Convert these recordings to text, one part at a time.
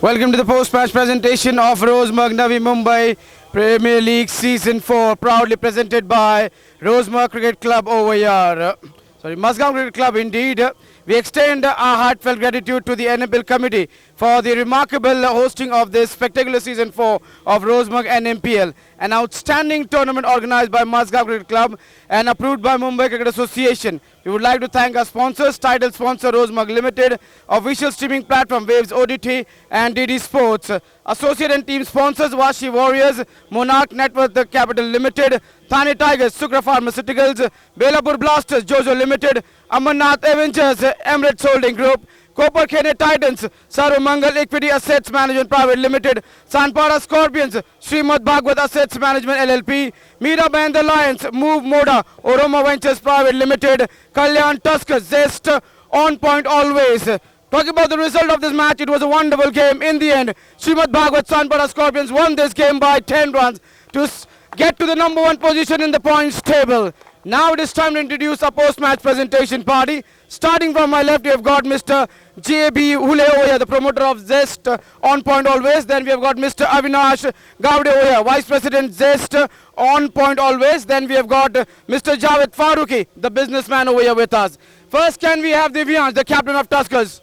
Welcome to the post-match presentation of Rosemark Navi Mumbai Premier League Season 4, proudly presented by Rosemark Cricket Club over here. Mazgaon Cricket Club indeed. We extend our heartfelt gratitude to the NMPL committee for the remarkable hosting of this spectacular Season 4 of Rosemark NMPL, an outstanding tournament organized by Mazgaon Cricket Club and approved by Mumbai Cricket Association. We would like to thank our sponsors, title sponsor Rosemark Limited, official streaming platform Waves ODT and DD Sports, associate and team sponsors Vashi Warriors, Monarch Network Capital Limited, Thane Tigers, Sukra Pharmaceuticals, Belapur Blasters, Jojo Limited, Amarnath Avengers, Emirates Holding Group, Copper Khene Titans, Sarumangal Equity Assets Management Private Limited, Sanpara Scorpions, Srimad Bhagwat Assets Management LLP, Meera Band Alliance, Move Moda, Oroma Ventures Private Limited, Kalyan Tusker, Zest, On Point Always. Talking about the result of this match, it was a wonderful game. In the end, Srimad Bhagwat Sanpara Scorpions won this game by 10 runs to get to the number 1 position in the points table. Now it is time to introduce our post-match presentation party. Starting from my left, we have got Mr. J.B. Hule over here, the promoter of Zest On Point Always. Then we have got Mr. Avinash Gowde over here, Vice President Zest On Point Always. Then we have got Mr. Javed Farooqi, the businessman over here with us. First, can we have Divyansh, the captain of Tuskers?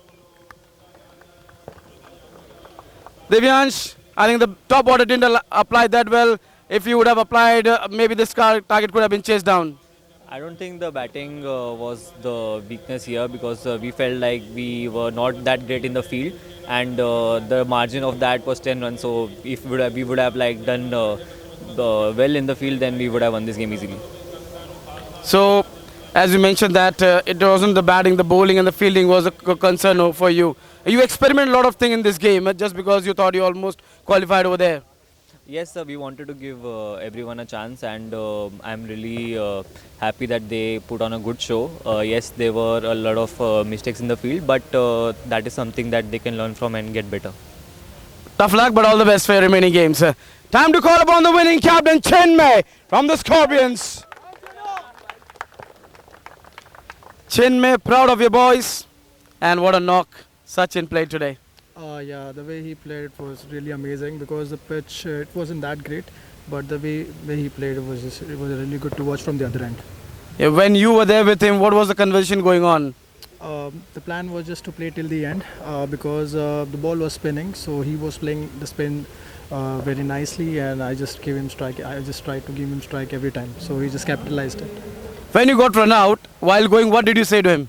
Divyansh, I think the top order didn't apply that well. If you would have applied, maybe this target could have been chased down. I don't think the batting was the weakness here because we felt like we were not that great in the field, and the margin of that was 10 runs. So if we would have like done well in the field, then we would have won this game easily. So, as you mentioned that it wasn't the batting, the bowling and the fielding was a concern for you. You experimented a lot of things in this game just because you thought you almost qualified over there. Yes, sir, we wanted to give everyone a chance, and I'm really happy that they put on a good show. Yes, there were a lot of mistakes in the field, but that is something that they can learn from and get better. Tough luck, but all the best for your remaining games. Time to call upon the winning captain, Chinmay from the Scorpions. Chinmay, proud of your boys, and what a knock Sachin played today. Yeah, the way he played was really amazing because the pitch it wasn't that great, but the way he played was really good to watch from the other end. Yeah, when you were there with him, what was the conversation going on? The plan was just to play till the end because the ball was spinning, so he was playing the spin very nicely, and I just gave him strike. I just tried to give him strike every time, so he just capitalized it. When you got run out while going, what did you say to him?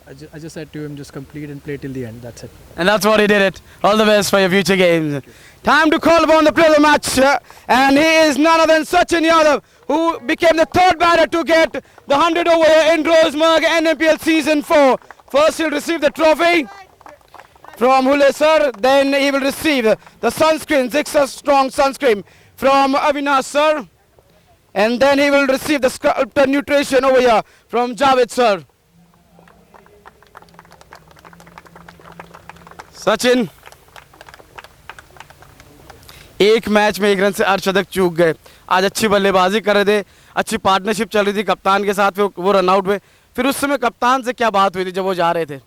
I just said to him, just complete and play till the end. That's it. And that's what he did it. All the best for your future games. Time to call upon the player of the match. And he is none other than Sachin Yadav, who became the 3rd batter to get the 100 over in Rosemark NMPL Season 4. First he'll receive the trophy from Hule sir. Then he will receive the sunscreen, Zixa Strong sunscreen from Avinash sir. And then he will receive the Sculptor Nutrition over here from Javed sir. Sachin, एक match में 1 run से अर्धशतक चूक गए. आज अच्छी बल्लेबाजी कर रहे थे, अच्छी पार्टनरशिप चल रही थी कप्तान के साथ, फिर वो रन आउट हुए. फिर उस समय कप्तान से क्या बात हुई थी जब वो जा रहे थे?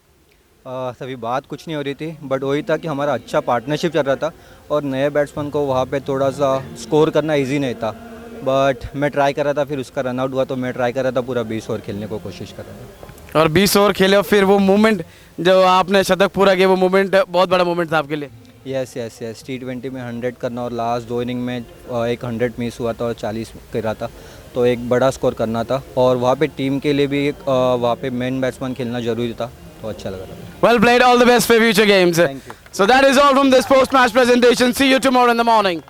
सभी बात कुछ नहीं हो रही थी, बट वही था कि हमारा अच्छा पार्टनरशिप चल रहा था और नए बैट्समैन को वहाँ पे थोड़ा सा स्कोर करना इजी नहीं था. बट मैं ट्राई कर रहा था, फिर उसका रन आउट हुआ तो मैं ट्राई कर रहा था पूरा 20 ओवर खेलने को कोशिश कर रहा था. और 20 ओवर खेले और फिर वो मोमेंट जो आपने शतक पूरा किया, वो मोमेंट बहुत बड़ा मोमेंट था आपके लिए. यस T20 में 100 करना और लास्ट 2 इनिंग में एक 100 मिस हुआ था और 40 कर रहा था, तो एक बड़ा स्कोर करना था और वहाँ पे टीम के लिए भी वहाँ पे मेन बैट्समैन खेलना जरूरी था, तो अच्छा लगा था. Well played, all the best for future games. Thank you. So that is all from this post-match presentation. See you tomorrow in the morning.